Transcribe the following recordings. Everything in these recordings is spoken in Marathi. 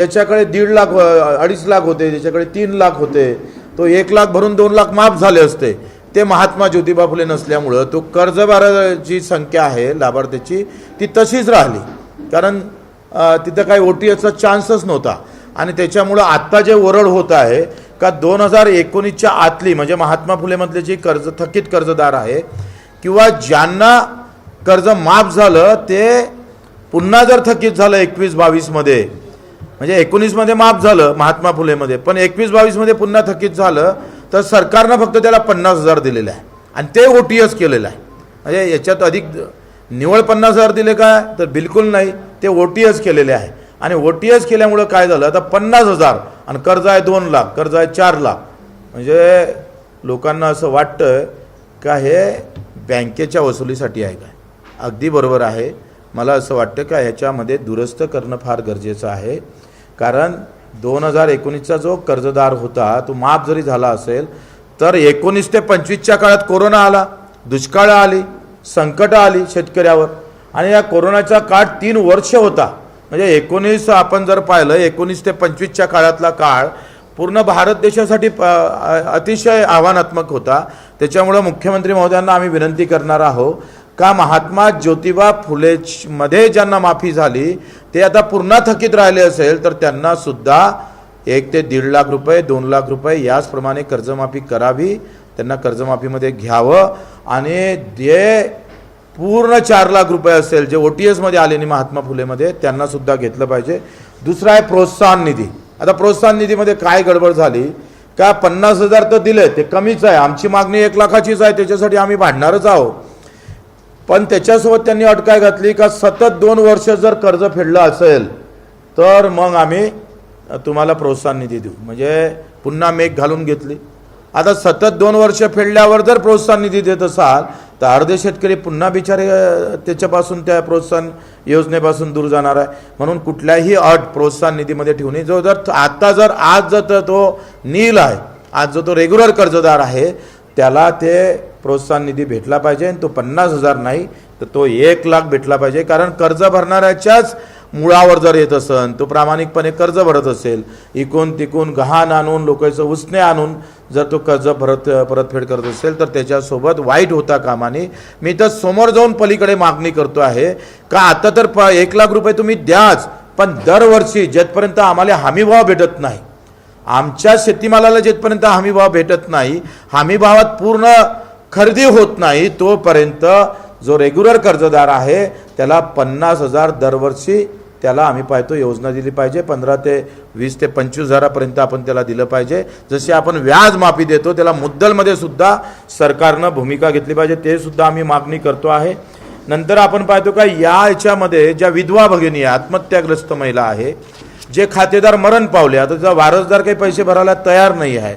त्याच्याकडे 1.5 लाख 2.5 लाख होते, त्याच्याकडे 3 लाख होते, तो 1 लाख भरून 2 लाख माफ झाले असते। ते महात्मा ज्योतिबा फुले नसल्यामुळं तो कर्जबाराची संख्या आहे लाभार्थ्याची ती तशीच राहिली, कारण तिथं काही OTSचा चान्सच नव्हता। आणि त्याच्यामुळं आत्ता जे ओरड होत आहे का 2019च्या आतली म्हणजे महात्मा फुलेमधले जी थकीत कर्जदार आहे किंवा ज्यांना कर्ज माफ झालं ते पुन्हा जर थकीत झालं 21-22 मध्ये, म्हणजे 19 मध्ये माफ झालं महात्मा फुलेमध्ये, पण 21-22 मध्ये पुन्हा थकीत झालं तर सरकारनं फक्त त्याला 50,000 दिलेले आहे आणि ते OTS केलेलं आहे। म्हणजे याच्यात अधिक निवळ 50,000 दिले काय तर बिलकुल नाही, ते OTS केलेले आहे। आणि OTS केल्यामुळं काय झालं, आता 50,000 आणि कर्ज आहे 2 लाख, कर्ज आहे 4 लाख। म्हणजे लोकांना असं वाटतं का हे बँकेच्या वसुलीसाठी आहे काय? अगदी बरोबर आहे। मला असं वाटतं का ह्याच्यामध्ये दुरुस्त करणं फार गरजेचं आहे, कारण 2019चा जो कर्जदार होता तो माफ जरी झाला असेल तर 19 ते 25च्या काळात कोरोना आला, दुष्काळ आली, संकट आली शेतकऱ्यावर, आणि या कोरोनाचा काळ 3 वर्ष होता। म्हणजे 19 आपण जर पाहिलं 19 ते 25च्या काळातला काळ पूर्ण भारत देशासाठी अतिशय आव्हानात्मक होता। त्याच्यामुळे मुख्यमंत्री महोदयांना आम्ही विनंती करणार आहोत का महात्मा ज्योतिबा फुले मध्ये ज्यांना माफी झाली ते आता पुन्हा थकीत राहिले असेल तर त्यांना सुद्धा 1 ते 1.5 लाख रुपये 2 लाख रुपये याचप्रमाणे कर्जमाफी करावी, त्यांना कर्जमाफीमध्ये घ्यावं। आणि जे पूर्ण 4 लाख रुपये असेल जे OTS मध्ये आले नाही महात्मा फुलेमध्ये त्यांना सुद्धा घेतलं पाहिजे। दुसरा आहे प्रोत्साहन निधी। आता प्रोत्साहन निधीमध्ये काय गडबड झाली का 50,000 तर दिले ते कमीच आहे, आमची मागणी 1 लाखाचीच आहे, त्याच्यासाठी आम्ही भांडणारच आहोत। पण त्याच्यासोबत त्यांनी अट काय घातली का सतत 2 वर्ष जर कर्ज फेडलं असेल तर मग आम्ही तुम्हाला प्रोत्साहन निधी देऊ, म्हणजे पुन्हा मेघ घालून घेतली। आता सतत 2 वर्ष फेडल्यावर जर प्रोत्साहन निधी देत असाल तर अर्धे शेतकरी पुन्हा बिचारे त्याच्यापासून त्या प्रोत्साहन योजनेपासून दूर जाणार आहे। म्हणून कुठल्याही अट प्रोत्साहन निधीमध्ये ठेवू नये। जो जर आता जर आज जर तो नील आहे, आज जो तो रेग्युलर कर्जदार आहे त्याला ते प्रोत्साहन निधी भेटला पाहिजे, आणि तो 50,000 नाही तर तो 1 लाख भेटला पाहिजे। कारण कर्ज भरणाऱ्याच्याच मुळावर जर येत असेल, तो प्रामाणिकपणे कर्ज भरत असेल, इकून तिकून गहाण आणून लोकांचं उसने आणून जर तो कर्ज परतफेड करत असेल तर त्याच्यासोबत वाईट होता कामा नये। मी तर समोर जाऊन पलीकडे मागणी करतो आहे का आता तर 1 लाख रुपये तुम्ही द्याच, पण दरवर्षी जेथपर्यंत आम्हाला हमीभाव भेटत नाही, आमच्या शेतीमालाला जेथपर्यंत हमीभाव भेटत नाही, हमीभावात पूर्ण खरेदी होत नाही, तोपर्यंत जो रेग्युलर कर्जदार आहे त्याला 50,000 दरवर्षी त्याला आम्ही पाहतो योजना दिली पाहिजे। 15 ते 20 ते 25,000पर्यंत आपण त्याला दिलं पाहिजे। जसे आपण व्याज माफी देतो त्याला मुद्दलमध्ये सुद्धा सरकारनं भूमिका घेतली पाहिजे, ते सुद्धा आम्ही मागणी करतो आहे। नंतर आपण पाहतो का याच्यामध्ये ज्या विधवा भगिनी आत्महत्याग्रस्त महिला आहे, जे खातेदार मरण पावले, आता त्याचा वारसदार काही पैसे भरायला तयार नाही आहे,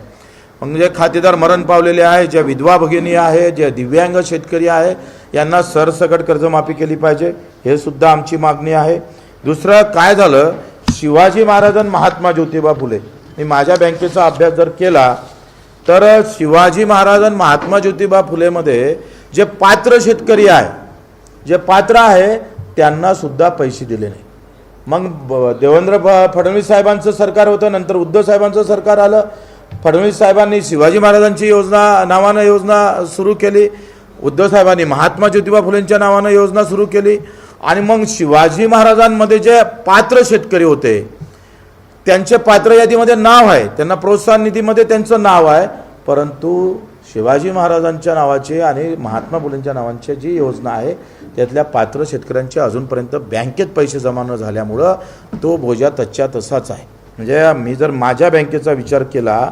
म्हणजे खातेदार मरण पावलेले आहे, ज्या विधवा भगिनी आहे, ज्या दिव्यांग शेतकरी आहे यांना सरसकट कर्जमाफी केली पाहिजे, हे सुद्धा आमची मागणी आहे। दुसरं काय झालं, शिवाजी महाराज आणि महात्मा ज्योतिबा फुले, मी माझ्या बँकेचा अभ्यास जर केला तर शिवाजी महाराज आणि महात्मा ज्योतिबा फुलेमध्ये जे पात्र शेतकरी आहे, जे पात्र आहे त्यांना सुद्धा पैसे दिले नाही। मग देवेंद्र फडणवीस साहेबांचं सरकार होतं, नंतर उद्धव साहेबांचं सरकार आलं, फडणवीस साहेबांनी शिवाजी महाराजांची योजना नावानं योजना सुरू केली, उद्धव साहेबांनी महात्मा ज्योतिबा फुलेंच्या नावानं योजना सुरू केली, आणि मग शिवाजी महाराजांमध्ये जे पात्र शेतकरी होते त्यांचे पात्र यादीमध्ये नाव आहे, त्यांना प्रोत्साहन निधीमध्ये त्यांचं नाव आहे, परंतु शिवाजी महाराजांच्या नावाचे आणि महात्मा फुलेंच्या नावांची जी योजना आहे त्यातल्या पात्र शेतकऱ्यांचे अजूनपर्यंत बँकेत पैसे जमा न झाल्यामुळं तो बोजा तच्च्या तसाच आहे। म्हणजे मी जर माझ्या बँकेचा विचार केला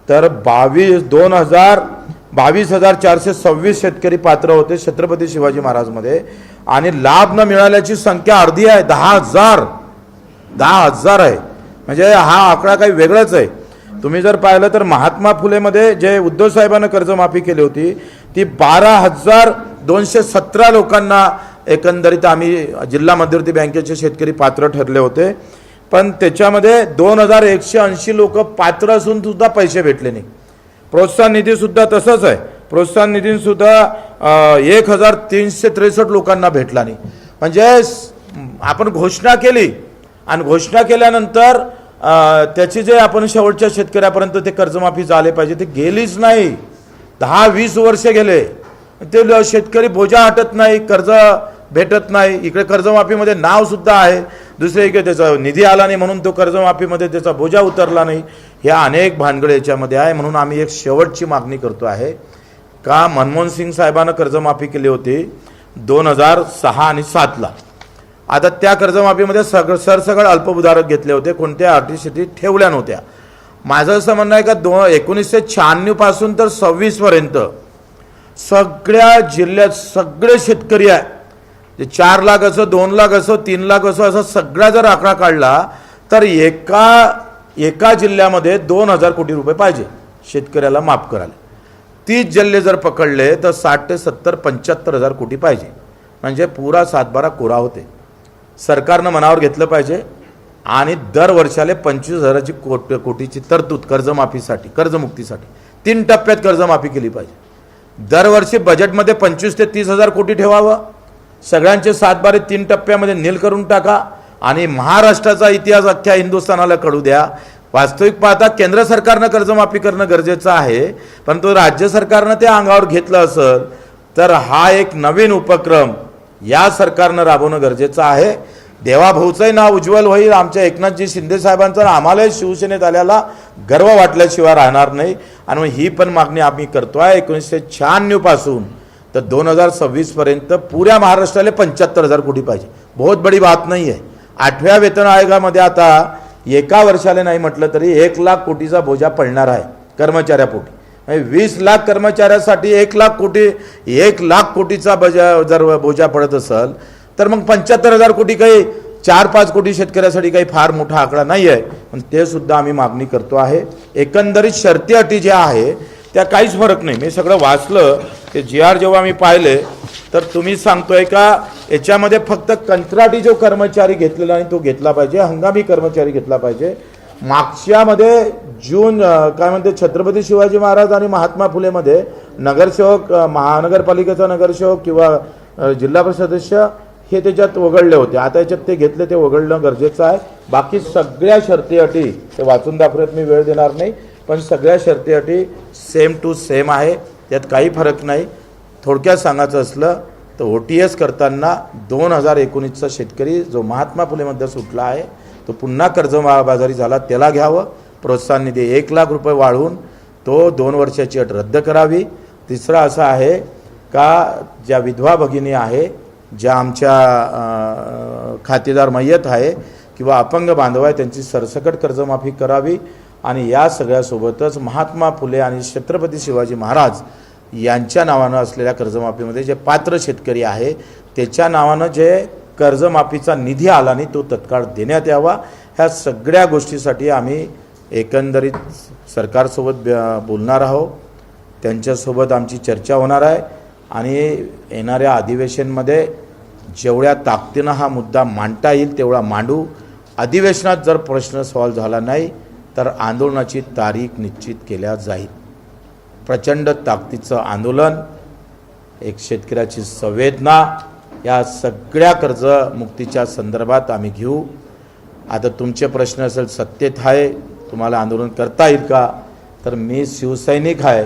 तर 22,426 शेतकरी पात्र होते छत्रपती शिवाजी महाराजमध्ये, आणि लाभ न मिळाल्याची संख्या अर्धी आहे, 10,000 आहे। म्हणजे हा आकडा काही वेगळाच आहे। तुम्ही जर पाहिलं तर महात्मा फुलेमध्ये जे उद्धव साहेबांना कर्जमाफी केली होती ती 12,217 लोकांना एकंदरीत आम्ही जिल्हा मध्यवर्ती बँकेचे शेतकरी पात्र ठरले होते, पण त्याच्यामध्ये 2,180 लोक पात्र असून सुद्धा पैसे भेटले नाही। प्रोत्साहन निधी सुद्धा तसंच आहे, प्रोत्साहन निधी सुद्धा 1,363 लोकांना भेटला नाही। म्हणजे आपण घोषणा केली आणि घोषणा केल्यानंतर त्याची जे आपण शेवटच्या शेतकऱ्यापर्यंत ते कर्जमाफी झाले पाहिजे ते गेलीच नाही. 10-20 वर्ष गेले ते शेतकरी बोजा हटत नाही, कर्ज भेटत नाही. इकडे कर्जमाफीमध्ये नावसुद्धा आहे, दुसरे इकडे त्याचा निधी आला नाही म्हणून तो कर्जमाफीमध्ये त्याचा बोजा उतरला नाही. ह्या अनेक भानगड याच्यामध्ये आहे. म्हणून आम्ही एक शेवटची मागणी करतो आहे का मनमोहन सिंग साहेबांना कर्जमाफी केली होती 2006 आणि 7ला. आता त्या कर्जमाफीमध्ये सरसकट अल्पभूधारक घेतले होते, कोणत्या अटी ठेवल्या नव्हत्या. माझं असं म्हणणं आहे का 1996 पासून तर 26 पर्यंत सगळ्या जिल्ह्यात सगळे शेतकरी आहे, जे 4 लाख असो, 2 लाख असो, 3 लाख असो, असा सगळा जर आकडा काढला तर एका जिल्ह्यामध्ये 2000 कोटी रुपये पाहिजे शेतकऱ्याला माफ करायला. 30 जिल्हे जर पकडले तर 60 ते 70 75 हजार कोटी पाहिजे, म्हणजे पुरा 7-12 कोरा होते. सरकारनं मनावर घेतलं पाहिजे आणि दर वर्षाले 25,000 कोटीची तरतूद कर्जमाफीसाठी, कर्जमुक्तीसाठी 3 टप्प्यात कर्जमाफी केली पाहिजे. दरवर्षी बजेटमध्ये 25 ते 30 हजार कोटी ठेवावं, सगळ्यांचे 7-12 3 टप्प्यामध्ये नील करून टाका आणि महाराष्ट्राचा इतिहास अख्ख्या हिंदुस्थानाला कळू द्या. वास्तविक पाहता केंद्र सरकारनं कर्जमाफी करणं गरजेचं आहे, परंतु राज्य सरकारनं ते अंगावर घेतलं असेल तर हा एक नवीन उपक्रम या सरकारनं राबवणं गरजेचं आहे. देवाभाऊचंही नाव उज्ज्वल होईल, आमच्या एकनाथजी शिंदे साहेबांचं आम्हालाही शिवसेनेत आल्याला गर्व वाटल्याशिवाय राहणार नाही. आणि मग ही पण मागणी आम्ही करतो आहे 1996 पासून तर 2026 पर्यंत पुऱ्या महाराष्ट्राला 75,000 कोटी पाहिजे. बहुत बडी बात नाही आहे. 8व्या वेतन आयोगामध्ये आता एका वर्षाला नाही म्हटलं तरी 1 लाख कोटीचा बोजा पडणार आहे कर्मचाऱ्यापोटी. 20 लाख कर्मचाऱ्यासाठी 1 लाख कोटीचा जर बोजा पडत असेल तर मग 75,000 कोटी काही 4-5 कोटी शेतकऱ्यासाठी काही फार मोठा आकडा नाही आहे. पण ते सुद्धा आम्ही मागणी करतो आहे. एकंदरीत शर्ती अटी ज्या आहे त्या काहीच फरक नाही. मी सगळं वाचलं ते GR जेव्हा मी पाहिले तर तुम्ही सांगतोय का याच्यामध्ये फक्त कंत्राटी जो कर्मचारी घेतलेला आणि तो घेतला पाहिजे, हंगामी कर्मचारी घेतला पाहिजे. मागच्यामध्ये काय म्हणते छत्रपती शिवाजी महाराज आणि महात्मा फुलेमध्ये नगरसेवक, महानगरपालिकेचा नगरसेवक किंवा जिल्हा परिषद सदस्य हे त्याच्यात वगळले होते. आता याच्यात ते घेतले, ते वगळणं गरजेचं आहे. बाकी सगळ्या शर्ती अटी ते वाचून दाखवत मी वेळ देणार नाही, पण सगळ्या शर्ती अटी सेम टू सेम आहे, त्यात काही फरक नाही. थोडक्यात सांगायचं असलं तर OTS करताना 2019चा शेतकरी जो महात्मा फुलेमध्ये सुटला आहे तो पुन्हा कर्जबाजारी झाला, त्याला घ्यावं. प्रोत्साहन निधी 1 लाख रुपये वाढवून तो 2 वर्षाची अट रद्द करावी. तिसरं असं आहे का ज्या विधवा भगिनी आहे, ज्या आमच्या खातेदार मय्यत आहे किंवा अपंग बांधव आहे त्यांची सरसकट कर्जमाफी करावी. आणि या सगळ्यासोबतच महात्मा फुले आणि छत्रपती शिवाजी महाराज यांच्या नावानं असलेल्या कर्जमाफीमध्ये जे पात्र शेतकरी आहे त्याच्या नावानं जे कर्जमाफीचा निधी आला नाही तो तत्काळ देण्यात यावा. ह्या सगळ्या गोष्टीसाठी आम्ही एकंदरीत सरकारसोबत बोलणार आहोत, त्यांच्यासोबत आमची चर्चा होणार आहे आणि येणाऱ्या अधिवेशनमध्ये जेवढ्या ताकदीनं हा मुद्दा मांडता येईल तेवढा मांडू. अधिवेशनात जर प्रश्न सॉल्व्ह झाला नाही तर आंदोलनाची तारीख निश्चित केल्या जाईल. प्रचंड ताकदीचं आंदोलन, एक शेतकऱ्याची संवेदना, या सगळ्या कर्जमुक्तीच्या संदर्भात आम्ही घेऊ. आता तुमचे प्रश्न असेल सत्तेत आहे तुम्हाला आंदोलन करता येईल का, तर मी शिवसैनिक आहे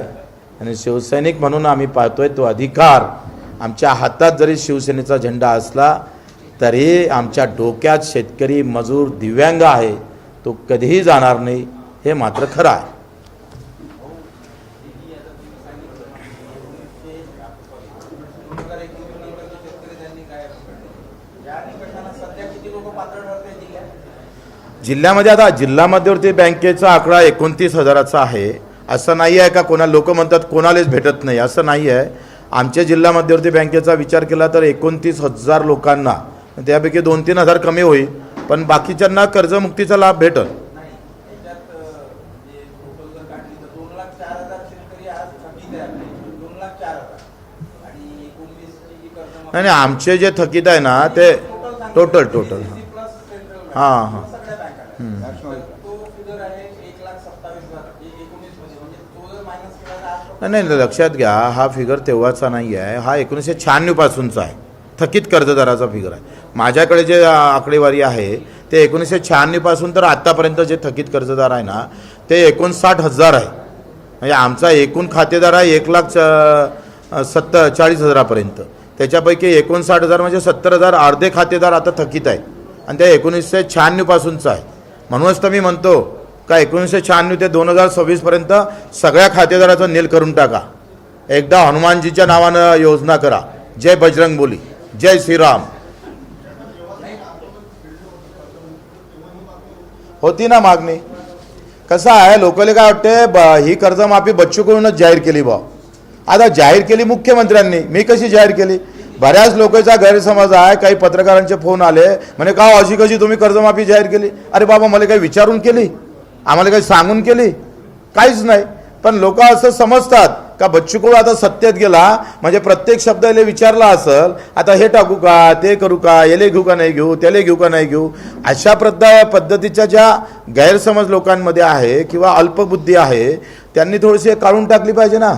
आणि शिवसैनिक म्हणून आम्ही पाहतोय तो अधिकार आमच्या हातात जरी शिवसेनेचा झेंडा असला तरी आमच्या डोक्यात शेतकरी, मजूर, दिव्यांग आहे तो कधीही जाणार नाही, हे मात्र खरं आहे. जिल्ह्यामध्ये आता जिल्हा मध्यवर्ती बँकेचा आकडा 29,000चा आहे. असं नाही आहे का कोणा लोक म्हणतात कोणालाच भेटत नाही, असं नाही आहे. आमच्या जिल्हा मध्यवर्ती बँकेचा विचार केला तर 29,000 लोकांना, त्यापैकी 2-3 हजार कमी होईल पण बाकीच्यांना कर्जमुक्तीचा लाभ भेटल. नाही आमचे जे थकीत आहे ना ते टोटल हां हां नाही लक्षात घ्या, हा फिगर तेव्हाचा नाही आहे, हा 1996 पासूनचा आहे. थकीत कर्जदाराचा फिगर आहे. माझ्याकडे जे आकडेवारी आहे ते 1996 पासून तर आत्तापर्यंत जे थकीत कर्जदार आहे ना ते 59,000 आहे. म्हणजे आमचा एकूण खातेदार आहे 1,40,000पर्यंत. त्याच्यापैकी 59,000 म्हणजे 70,000 अर्धे खातेदार आता थकीत आहे आणि त्या 1996 पासूनचं आहे. म्हणूनच तर मी म्हणतो का 1996 ते 2026पर्यंत सगळ्या खातेदाराचं नील करून टाका. एकदा हनुमानजीच्या नावानं योजना करा. जय बजरंगबली, जय श्रीराम. होती ना मागणी. कसं आहे लोकांना काय वाटते ही कर्जमाफी बच्चूकडूनच जाहीर केली बा. आता जाहीर केली मुख्यमंत्र्यांनी, मी कशी जाहीर केली. बऱ्याच लोकांचा गैरसमज आहे. काही पत्रकारांचे फोन आले म्हणे का अशी कशी तुम्ही कर्जमाफी जाहीर केली. अरे बाबा मला काही विचारून केली, आम्हाला काही सांगून केली, काहीच नाही. पण लोक असं समजतात का बच्चू कडू आता सत्तेत गेला म्हणजे प्रत्येक शब्द याला विचारला असेल आता हे टाकू का ते करू का याले घेऊ का नाही घेऊ त्याले घेऊ का नाही घेऊ. अशा पद्धतीच्या ज्या गैरसमज लोकांमध्ये आहे किंवा अल्पबुद्धी आहे त्यांनी थोडीशी काढून टाकली पाहिजे ना.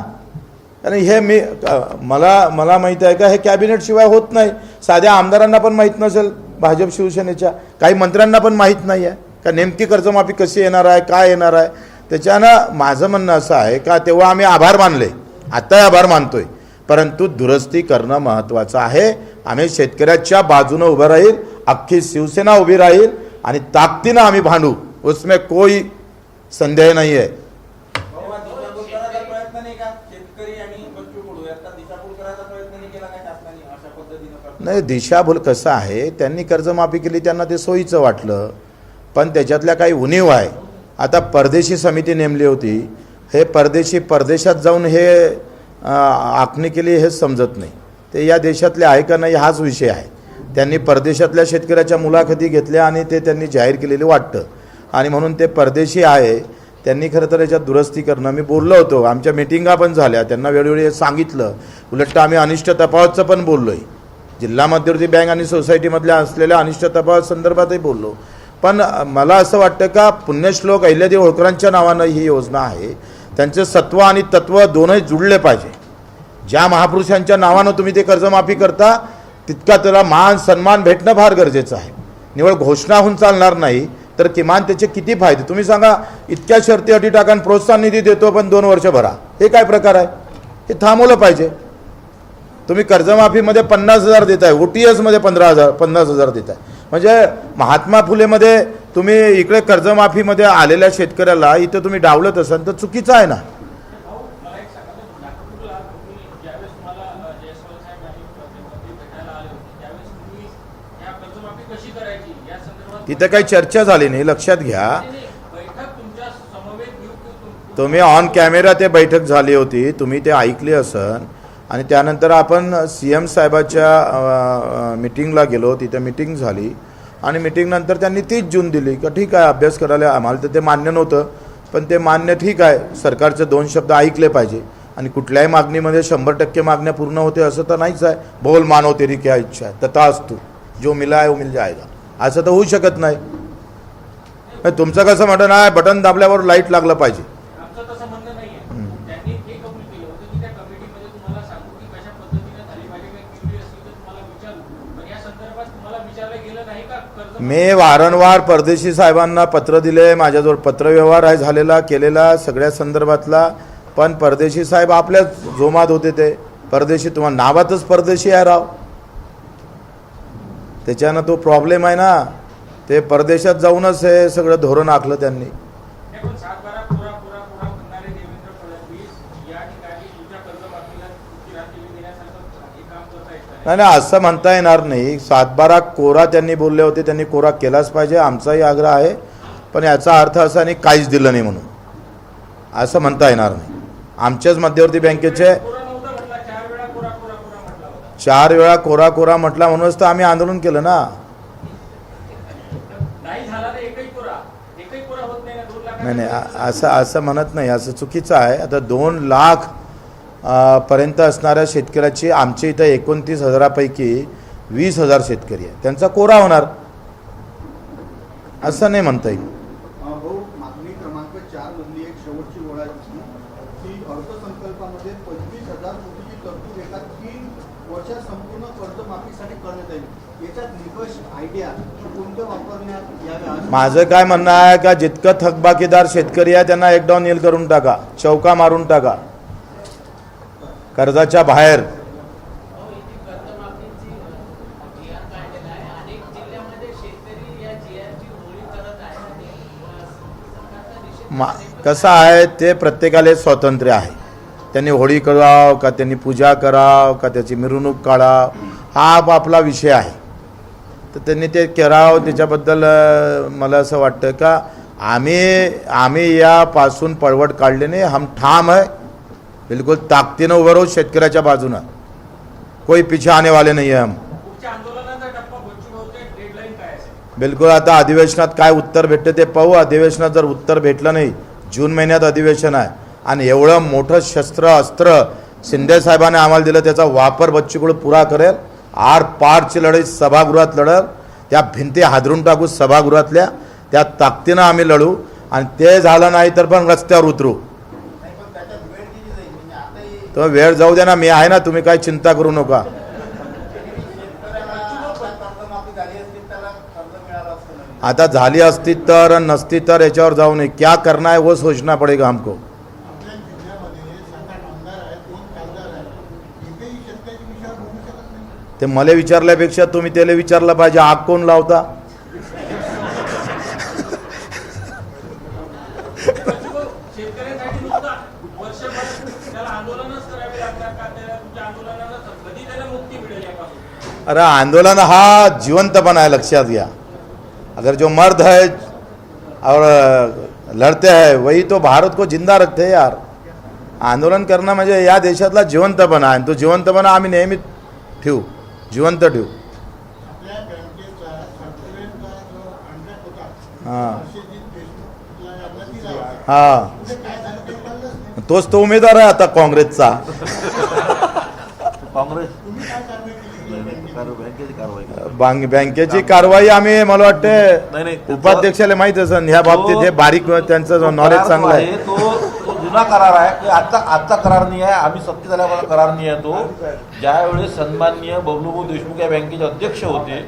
आणि हे मला माहीत आहे का हे कॅबिनेट शिवाय होत नाही. साध्या आमदारांना पण माहीत नसेल भाजप शिवसेनेच्या, काही मंत्र्यांना पण माहीत नाही आहे का नेमकी कर्जमाफी कशी येणार आहे काय येणार आहे. त्याच्यानं माझं म्हणणं असं आहे का तेव्हा आम्ही आभार मानले, आत्ताही आभार मानतोय, परंतु दुरुस्ती करणं महत्त्वाचं आहे. आम्ही शेतकऱ्याच्या बाजूनं उभं राहील, अख्खी शिवसेना उभी राहील आणि ताकदीनं आम्ही भांडू, उसमें कोई संदेह नाही आहे. नाही दिशाभूल कसं आहे त्यांनी कर्जमाफी केली त्यांना ते सोयीचं वाटलं, पण त्याच्यातल्या काही उणीव आहे. आता परदेशी समिती नेमली होती, हे परदेशी परदेशात जाऊन हे आखणी केली हे समजत नाही. ते या देशातले आहे का नाही हाच विषय आहे. त्यांनी परदेशातल्या शेतकऱ्याच्या मुलाखती घेतल्या आणि ते त्यांनी जाहीर केलेले वाटतं आणि म्हणून ते परदेशी आहे. त्यांनी खरं तर याच्यात दुरुस्ती करणं, मी बोललो होतो, आमच्या मिटिंगा पण झाल्या, त्यांना वेळोवेळी सांगितलं. उलट आम्ही अनिष्ट तफावतचं पण बोललो आहे, जिल्हा मध्यवर्ती बँक आणि सोसायटीमधल्या असलेल्या अनिष्ट तफावत संदर्भातही बोललो. पण मला असं वाटतं का पुण्यश्लोक अहिल्यादेवी होळकरांच्या नावानं ही योजना आहे, त्यांचे सत्व आणि तत्व दोनही जुळले पाहिजे. ज्या महापुरुषांच्या नावानं तुम्ही ते कर्जमाफी करता तितका त्याला मान सन्मान भेटणं फार गरजेचं आहे. निवळ घोषणा होऊन चालणार नाही, तर किमान त्याचे किती फायदे तुम्ही सांगा. इतक्या शर्ती अटी टाका, प्रोत्साहन निधी देतो पण 2 वर्ष भरा, हे काय प्रकार आहे. हे थांबवलं पाहिजे. तुम्ही कर्जमाफीमध्ये 50,000 देताय, OTS-मध्ये 50,000 देताय. म्हणजे महात्मा फुलेमध्ये तुम्ही इकडे कर्जमाफीमध्ये आलेल्या शेतकऱ्याला इथं तुम्ही डावलत असाल तर चुकीचं आहे ना. तिथं काही चर्चा झाली नाही, लक्षात घ्या. तुम्ही ऑन कॅमेरा ते बैठक झाली होती, तुम्ही ते ऐकली असन. आणि त्यानंतर आपण CM साहेबाच्या मीटिंगला गेलो, तिथे मीटिंग झाली आणि मीटिंगनंतर त्यांनी 30 जून दिली का ठीक आहे अभ्यास करायला. आम्हाला तर ते मान्य नव्हतं, पण ते मान्य ठीक आहे. सरकारचे 2 शब्द ऐकले पाहिजे आणि कुठल्याही मागणीमध्ये 100% मागण्या पूर्ण होते असं तर नाहीच आहे. बोल मानो तेरी क्या इच्छा है तथास्तु, जो मिला है वो मिल जाएगा, असं तर होऊ शकत नाही. तुमचं कसं म्हणणं आहे बटन दाबल्यावर लाईट लागलं पाहिजे. मी वारंवार परदेशी साहेबांना पत्र दिले, माझ्याजवळ पत्रव्यवहार आहे झालेला केलेला सगळ्या संदर्भातला. पण परदेशी साहेब आपल्याच जोमात होते. ते परदेशी तुम्हाला नावातच परदेशी आहे राव, त्याच्यानं तो प्रॉब्लेम आहे ना. ते परदेशात जाऊनच हे सगळं धोरण आखलं त्यांनी. नाही असं म्हणता येणार नाही. 7-12 कोरा त्यांनी बोलले होते, त्यांनी कोरा केलाच पाहिजे, आमचाही आग्रह आहे. पण याचा अर्थ असा नाही काहीच दिलं नाही म्हणून असं म्हणता येणार नाही. आमच्याच मध्यवर्ती बँकेचे 4 वेळा कोरा म्हटला म्हणूनच तर आम्ही आंदोलन केलं ना. नाही असं म्हणत नाही, असं चुकीचं आहे. आता 2 लाख पर्यंत असणाऱ्या शेतकऱ्याची आमच्या इथं 29,000पैकी 20,000 शेतकरी आहे, त्यांचा कोरा होणार असं नाही म्हणता येईल. मागणी क्रमांक 4 मधली एक शेवटची ओळ आहे की अर्थसंकल्पामध्ये 25,000 कोटीची तरतूद एका 3 वर्षात संपूर्ण कर्जमाफीसाठी करण्यात येईल. याच्यात निकष आयडिया कोणत्या वापरण्यात याव्या? माझं काय म्हणणं आहे का जितकं थकबाकीदार शेतकरी आहे त्यांना एक डाऊन नील करून टाका, चौका मारून टाका कर्जाच्या बाहेर. कसं आहे ते प्रत्येकाला स्वातंत्र्य आहे. त्यांनी होळी करावं का त्यांनी पूजा करावं का त्याची मिरवणूक काढावं हा आपला विषय आहे. तर त्यांनी ते करावं त्याच्याबद्दल मला असं वाटतं का आम्ही यापासून पळवट काढले नाही. हम ठाम आहे, बिलकुल ताकदीनं उभं राहू शेतकऱ्याच्या बाजूनं. कोई पीछे आने वाले नहीं है हम. बिलकुल आता अधिवेशनात काय उत्तर भेटते ते पाहू. अधिवेशनात जर उत्तर भेटलं नाही, जून महिन्यात अधिवेशन आहे आणि एवढं मोठं शस्त्र अस्त्र शिंदे साहेबांनी आम्हाला दिलं त्याचा वापर बच्चूकडे पुरा करेल. आर पारची लढाई सभागृहात लढल, त्या भिंती हादरून टाकू सभागृहातल्या, त्या ताकदीनं आम्ही लढू आणि ते झालं नाही तर पण रस्त्यावर उतरू. तो वेळ जाऊ दे ना, मी आहे ना, तुम्ही काय चिंता करू नका. आता झाली असती तर नसती तर याच्यावर जाऊ नये. क्या करना है वो सोचना पड़ेगा हमको. ते मला विचारल्यापेक्षा तुम्ही त्याला विचारलं पाहिजे आग कोण लावता. अरे आंदोलन हा जिवंतपणा है, लक्षात घ्या. अगर जो मर्द है और लड़ते हैं वही तो भारत को जिंदा रखते हैं यार. आंदोलन करणं म्हणजे या देशातला जिवंतपणा आहे. तो जिवंतपणा आम्ही नेहमी ठेवू, जिवंत ठेवू. हां हां तोच तो उमेदवार आहे आता काँग्रेसचा. बँकेची कारवाई आम्ही मला वाटतं उपाध्यक्षाला माहित असेल ह्या बाबतीत. हे बारीक त्यांचं नॉलेज चांगलं आहे. तो जुना करार आहे की आजचा करार नाही आहे. आम्ही सत्तेत आल्यावर करार नाही आहे. तो ज्यावेळेस सन्माननीय बबलूभाऊ देशमुख या बँकेचे अध्यक्ष होते,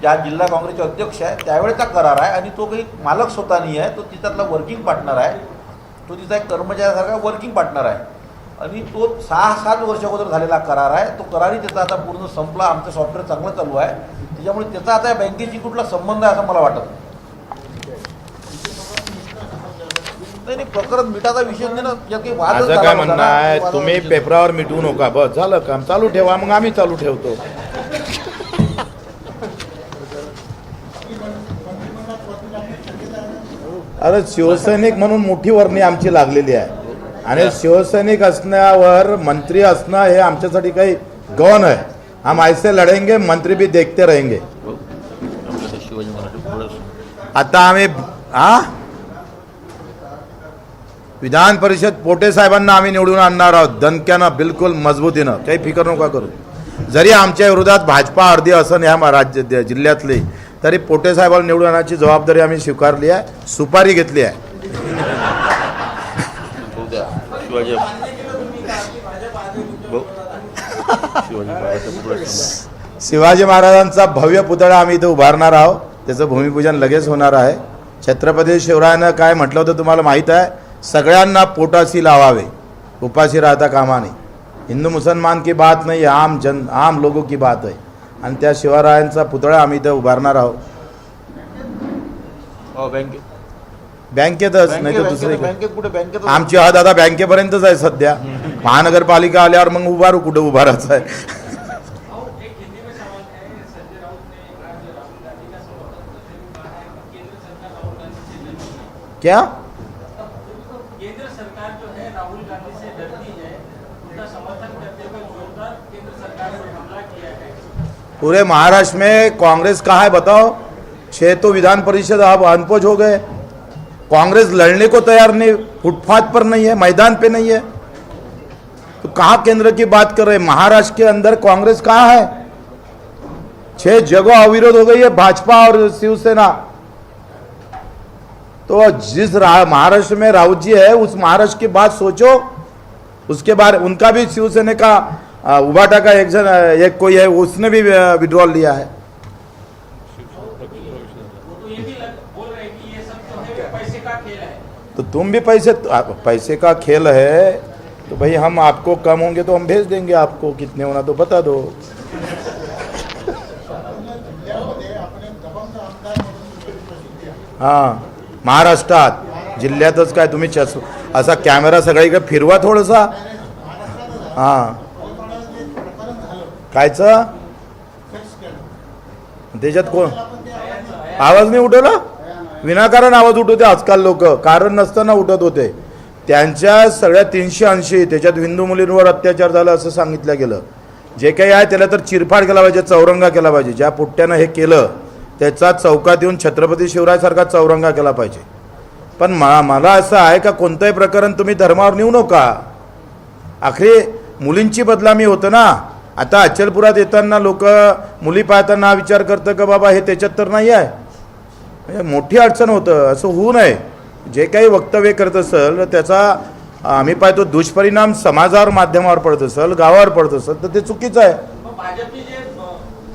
ज्या जिल्हा काँग्रेसचे अध्यक्ष आहे त्यावेळेचा करार आहे आणि तो काही मालक स्वतः नाही आहे. तो तिच्यातला वर्किंग पार्टनर आहे. तो तिचा एक कर्मचाऱ्यासारखा वर्किंग पार्टनर आहे आणि तो 6-7 वर्ष अगोदर झालेला करार आहे. तो करारही त्याचा आता पूर्ण संपला. आमचं सॉफ्टवेअर चांगलं चालू आहे, त्याच्यामुळे त्याचा आता या बँकेची कुठला संबंध आहे असं मला वाटत नाही. प्रकरण मिठाचा विषय नाही ना. माझं काय म्हणणं आहे, तुम्ही पेपरावर मिटवू नका. बस झालं काम. चालू ठेवा, मग आम्ही चालू ठेवतो. अरे शिवसैनिक म्हणून मोठी वर्णी आमची लागलेली आहे आणि शिवसैनिक असण्यावर मंत्री असणं हे आमच्यासाठी काही गौण आहे. हम ऐसे लढेंगे, मंत्री भी देखते रहेंगे. आता आम्ही विधान परिषद पोटे साहेबांना आम्ही निवडून आणणार आहोत दणक्यानं, बिलकुल मजबूतीनं. काही फिकर नका करू. जरी आमच्या विरोधात भाजपा अर्धी असन ह्या राज्य जिल्ह्यातली, तरी पोटे साहेबांना निवडून आणण्याची जबाबदारी आम्ही स्वीकारली आहे, सुपारी घेतली आहे. शिवाजी महाराजांचा भव्य पुतळा आम्ही इथं उभारणार आहोत. त्याचं भूमिपूजन लगेच होणार आहे. छत्रपती शिवरायानं काय म्हटलं होतं तुम्हाला माहीत आहे, सगळ्यांना पोटाशी लावावे, उपाशी राहता कामा नये. हिंदू मुसलमान की बात नाही, आम लोगों की बात आहे. आणि त्या शिवरायांचा पुतळा आम्ही इथं उभारणार आहोत. बँकेतच नाही तर दुसरी बँकेत आमची हा दादा बँकेपर्यंतच आहे सध्या. महानगरपालिका आल्यावर मग उभारू कुठं उभारायचं आहे. क्या केंद्र सरकार जो है राहुल गांधी से डरती है, उनका समर्थन करते हुए जोरदार केंद्र सरकार पर हमला किया है. पूरे महाराष्ट्र में कांग्रेस कहाँ है बताओ. 6 तो विधान परिषद अब अनपढ़ हो गए. कांग्रेस लड़ने को तैयार नहीं, फुटपाथ पर नहीं है, मैदान पे नहीं है. तो कहाँ केंद्र की बात कर रहे हैं. महाराष्ट्र के अंदर कांग्रेस कहाँ है. 6 जगह अविरोध हो गई है भाजपा और शिवसेना. तो जिस महाराष्ट्र में राउत जी है उस महाराष्ट्र की बात सोचो, उसके बारे उनका भी शिवसेना का उबाटा का एक कोई है, उसने भी विड्रॉल लिया है। वो तो ये भी बोल रहे हैं कि ये सब जो है पैसे का खेल है। तो तुम भी पैसे का खेल है, तो भाई हम आपको कम होंगे तो हम भेज देंगे, आपको कितने होना तो बता दो। हां, महाराष्ट्रात जिल्ह्यातच काय तुम्ही असा कॅमेरा सगळीकडे फिरवा थोडासा। हां, कायचं त्याच्यात कोण आवाज नाही उठवला? विनाकारण आवाज उठवते आजकाल लोक, कारण नसताना उठत होते। त्यांच्या सगळ्या 380 त्याच्यात हिंदू मुलींवर अत्याचार झाला असं सांगितलं गेलं। जे काही आहे त्याला तर चिरफाड केला पाहिजे, चौरंगा केला पाहिजे। ज्या पुट्ट्यानं हे केलं त्याचा चौकात येऊन छत्रपती शिवरायसारखा चौरंगा केला पाहिजे। पण मला असं आहे का कोणतंही प्रकरण तुम्ही धर्मावर नेऊ नका। आखरी मुलींची बदनामी होतं ना। आता अचलपुरात येताना लोक मुली पाहताना विचार करतं का बाबा हे त्याच्यात तर नाही आहे, म्हणजे मोठी अडचण होतं। असं होऊ नये। जे काही वक्तव्य करत असेल त्याचा आम्ही पाहतो दुष्परिणाम समाजावर माध्यमावर पडत असेल, गावावर पडत असेल तर ते चुकीचं आहे। मग भाजपने जे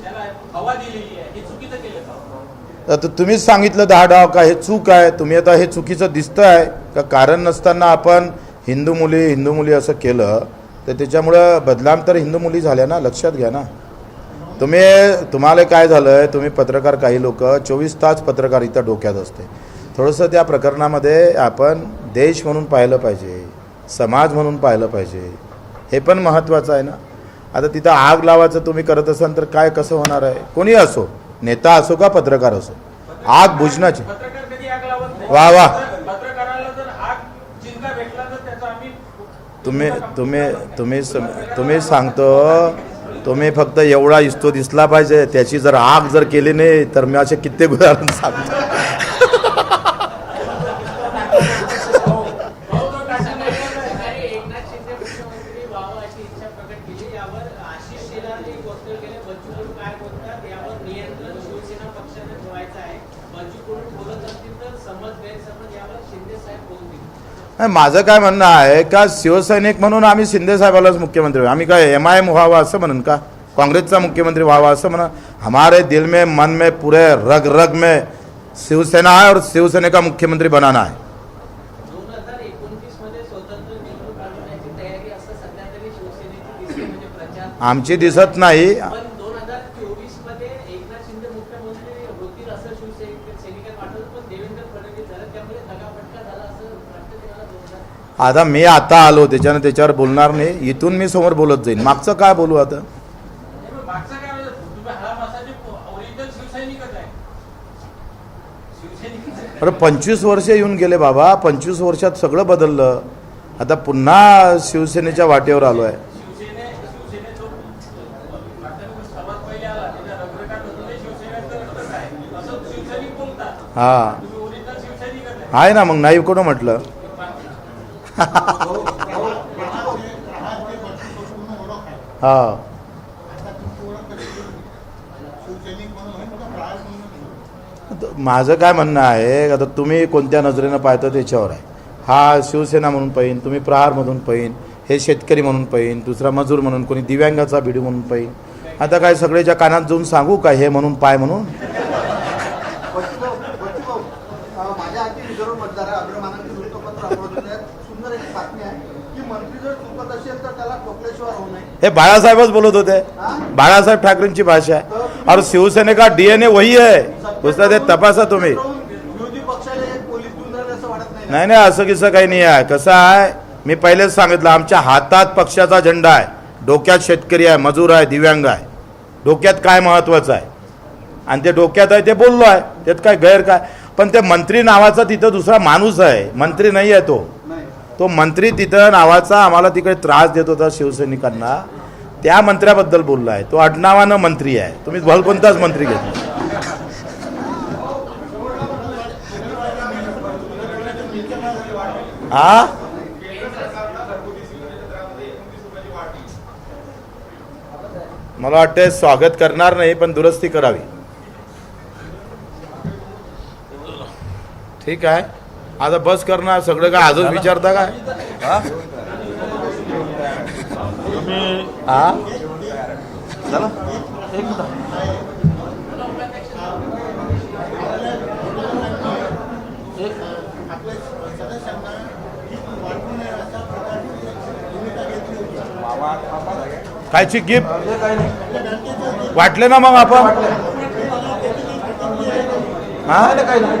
त्याला हवा दिलेली आहे हे चुकीचं केलं का? आता तुम्हीच सांगितलं 10 डाव का हे चूक आहे। तुम्ही आता हे चुकीचं दिसतं आहे का? कारण नसताना आपण हिंदू मुली असं केलं तर त्याच्यामुळं बदनाम तर हिंदू मुली झाल्या ना, लक्षात घ्या ना। तुम्हाला काय झालं, तुम्ही पत्रकार, काही लोक 24 तास पत्रकारिता डोक्यात असते। थोडंसं त्या प्रकरणामध्ये आपण देश म्हणून पाहिलं पाहिजे, समाज म्हणून पाहिलं पाहिजे, हे पण महत्त्वाचं आहे ना। आता तिथं आग लावायचं तुम्ही करत असाल तर काय कसं होणार आहे? कोणी असो, नेता असो का पत्रकार असो, आग बुझण्याची। पत्रकार कधी आग लावत नाही। वा वा, पत्रकाराला जर आग चिंता भेटला तर त्याचा आम्ही तुम्ही सांगतो, तुम्ही फक्त एवढा इस्तो दिसला पाहिजे, त्याची जर आग जर केली नाही तर मी असे कित्येक उदाहरण सांगतो। एकनाथ शिंदे मुख्यमंत्री व्हावं अशी इच्छा प्रकट केली। यावर आशिष शेलारने वक्तव्य केले। बच्चू कडू काय बोलतात यावर नियंत्रण शिवसेना पक्षाने ठेवायचं आहे। बच्चू कडू बोलत असतील तर समज गैरसमज यावर शिंदे साहेब बोलतील। माझं काय म्हणणं आहे का शिवसैनिक म्हणून आम्ही शिंदे साहेबालाच मुख्यमंत्री, आम्ही काय MIM व्हावा असं म्हणून का, काँग्रेसचा मुख्यमंत्री व्हावा असं म्हणा? हमारे दिल में, मन में, पूरे रग रग में शिवसेना है और शिवसेना का मुख्यमंत्री बनाना है। 2029 मध्ये स्वतंत्र निवडणूक लढवण्याची तयारी असं सध्या तरी शिवसेनेची दिसते, म्हणजे प्रचार आमची दिसत नाही। पण 2024 मध्ये एकनाथ शिंदे मुख्यमंत्री होतील असं शिवसैनिकांनी वाटलं, पण देवेंद्र फडणवीस झालं, त्यामुळे दगाफटका झाला असं वाटतं तुम्हाला? 2000 आता मी आता आलो त्याच्यावर बोलणार नाही, इथून मी समोर बोलत जाईन। मागचं काय बोलू आता? मागचा काय म्हणजे तुम्ही हा मासाचे ओरिजिनल शिवसैनिकच आहे, शिवसैनिकच आहे। अरे 25 वर्ष येऊन गेले बाबा, 25 वर्षात सगळं बदललं। आता पुन्हा शिवसेनेच्या वाटेवर आलो आहे। शिवसेनेचो सर्वात पहिले आला त्याच्या रगरकाट होतो ते शिवसेनेचं रक्तच आहे असं शिवसैनिक बोलतात। हां, तुम्ही ओरिजिनल शिवसैनिकच आहे। आहे ना, मग नाही कोण म्हटलं? हा, माझं काय म्हणणं आहे, आता तुम्ही कोणत्या नजरेनं पाहता त्याच्यावर आहे। हा शिवसेना म्हणून पाहिन, तुम्ही प्रहारमधून पाहिन, हे शेतकरी म्हणून पाहिन, दुसरा मजूर म्हणून, कोणी दिव्यांगाचा भिडू म्हणून पाहिन। आता काय सगळ्याच्या कानात जाऊन सांगू का हे म्हणून पाय म्हणून? माझ्या हाती रिझर्व्ह मतदार अग्रमानांचे वृत्तपत्र अमरावतीत सुंदर एक बातमी आहे की मंत्री जर चुकत असेल तर त्याला टोकल्याशिवाय होऊ नये। हे बाळासाहेबच बोलत होते, बाळासाहेब ठाकरेंची भाषा आहे। और शिवसेने का DNA वही है, दुसरा ते तपासा तुम्ही। विरोधी पक्षाला एक पोलीस देऊन राहिले असं वाटत नाही? नाही नाही, असं किस्सा काही नाही आहे। कसं आहे, मी पहिलेच सांगितलं, आमच्या हातात पक्षाचा झेंडा आहे, डोक्यात शेतकरी आहे, मजूर आहे, दिव्यांग आहे, डोक्यात काय महत्वाचं आहे आणि ते डोक्यात आहे ते बोललो आहे, त्यात काय गैर काय? पण ते मंत्री नावाचा तिथं दुसरा माणूस आहे, मंत्री नाही आहे तो मंत्री तिथं नावाचा आम्हाला तिकडे त्रास देत होता शिवसैनिकांना, त्या मंत्र्याबद्दल बोलला आहे। तो आडनावानं मंत्री आहे, तुम्ही भल कोणताच मंत्री घेतला। हा, मला वाटतं स्वागत करणार नाही पण दुरुस्ती करावी। ठीक आहे। आता बस करणार सगळं काय आजच विचारता काय हा? तुम्ही हा चला एक मिनिट. कायची गिफ्ट हे काही नाही. वाटले ना मग आपण हा नाही, काही नाही.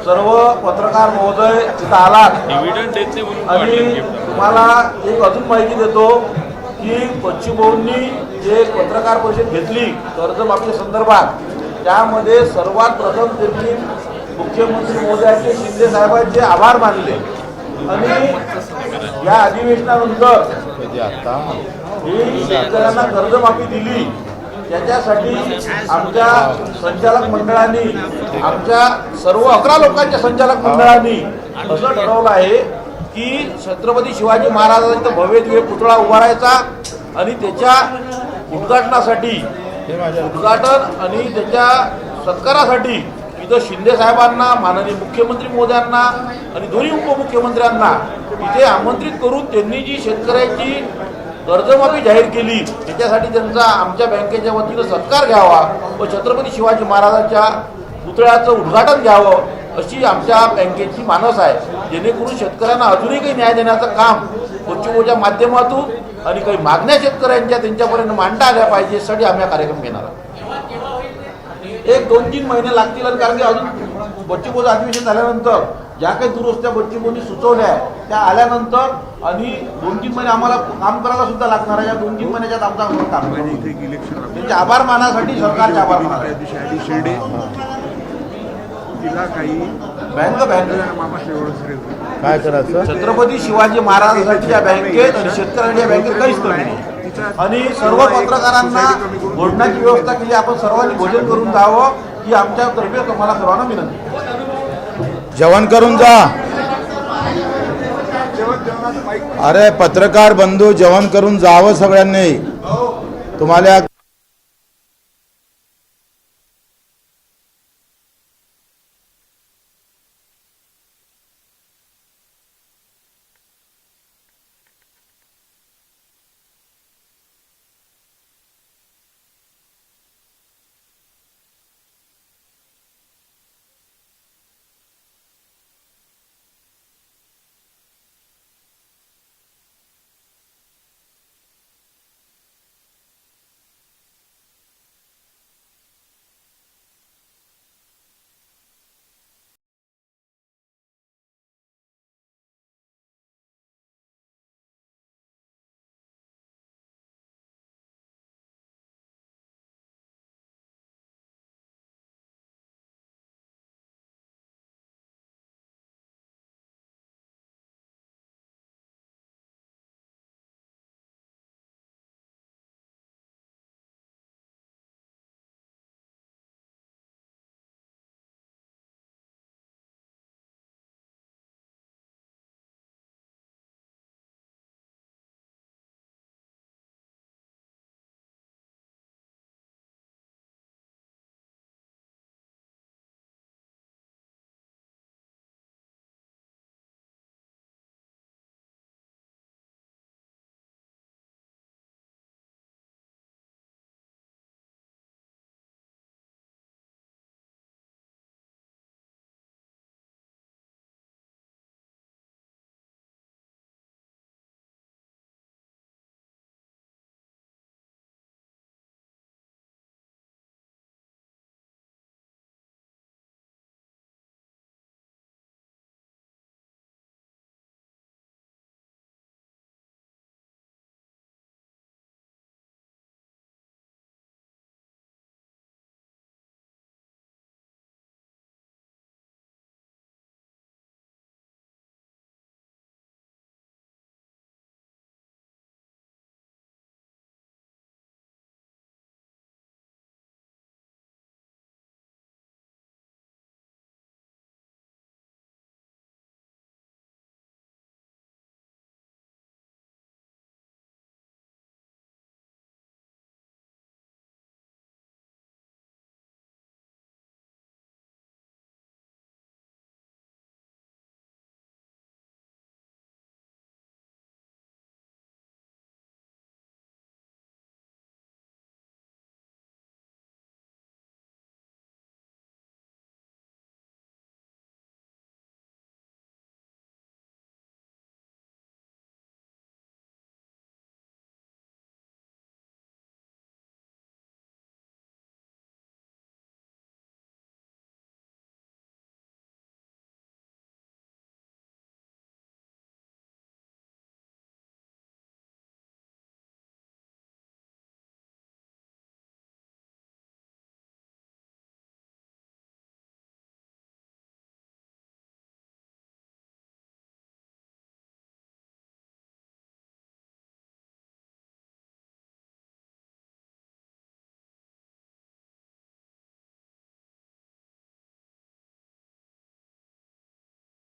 सर्व पत्रकार महोदय तिथं आलात आणि तुम्हाला एक अजून माहिती देतो की पश्चिम भाऊंनी जे पत्रकार परिषद घेतली कर्जमाफी संदर्भात, त्यामध्ये सर्वात प्रथम त्यांनी मुख्यमंत्री महोदयांचे शिंदे साहेबांचे आभार मानले आणि या अधिवेशनानंतर ही शेतकऱ्यांना कर्जमाफी दिली त्याच्यासाठी आमच्या संचालक मंडळाने, आमच्या सर्व 11 लोकांच्या संचालक मंडळाने असं ठरवलं आहे की छत्रपती शिवाजी महाराजांचा भव्य दिव्य पुतळा उभारायचा आणि त्याच्या उद्घाटन आणि त्याच्या सत्कारासाठी इथं शिंदे साहेबांना, माननीय मुख्यमंत्री महोदयांना आणि दोन्ही उपमुख्यमंत्र्यांना इथे आमंत्रित करून त्यांनी जी शेतकऱ्याची कर्जमाफी जाहीर केली त्याच्यासाठी त्यांचा आमच्या बँकेच्या वतीनं सत्कार घ्यावा व छत्रपती शिवाजी महाराजांच्या पुतळ्याचं उद्घाटन घ्यावं अशी आमच्या बँकेची मानस आहे, जेणेकरून शेतकऱ्यांना अजूनही काही न्याय देण्याचं काम पश्चिमोच्या माध्यमातून आणि काही मागण्या शेतकऱ्यांच्या त्यांच्यापर्यंत मांडता आल्या पाहिजे यासाठी आम्ही हा कार्यक्रम घेणार आहोत. 1-2-3 महिने लागतील आणि कारण की अजून बच्चूभाऊचं अधिवेशन झाल्यानंतर ज्या काही दुरुस्त्या बच्चूभाऊंनी सुचवल्या आहे त्या आल्यानंतर आणि 2-3 महिने आम्हाला काम करायला सुद्धा लागणार आहे. या 2-3 महिन्याच्यात आमचा काम त्यांचे आभार मानासाठी सरकारचे आभार मानायचे. शिर्डे तिला काही बँक काय करायचं छत्रपती शिवाजी महाराजांसाठी या बँकेत आणि शेतकऱ्यांच्या बँकेत काहीच कमी नाही आणि सर्व पत्रकारांना भोजनाची व्यवस्था केली. आपण सर्वांनी भोजन करून जावं ही आमच्यातर्फे तुम्हाला सर्वांना विनंती. जेवण करून जा. अरे पत्रकार बंधू जेवण करून जावं सगळ्यांनी. तुम्हाला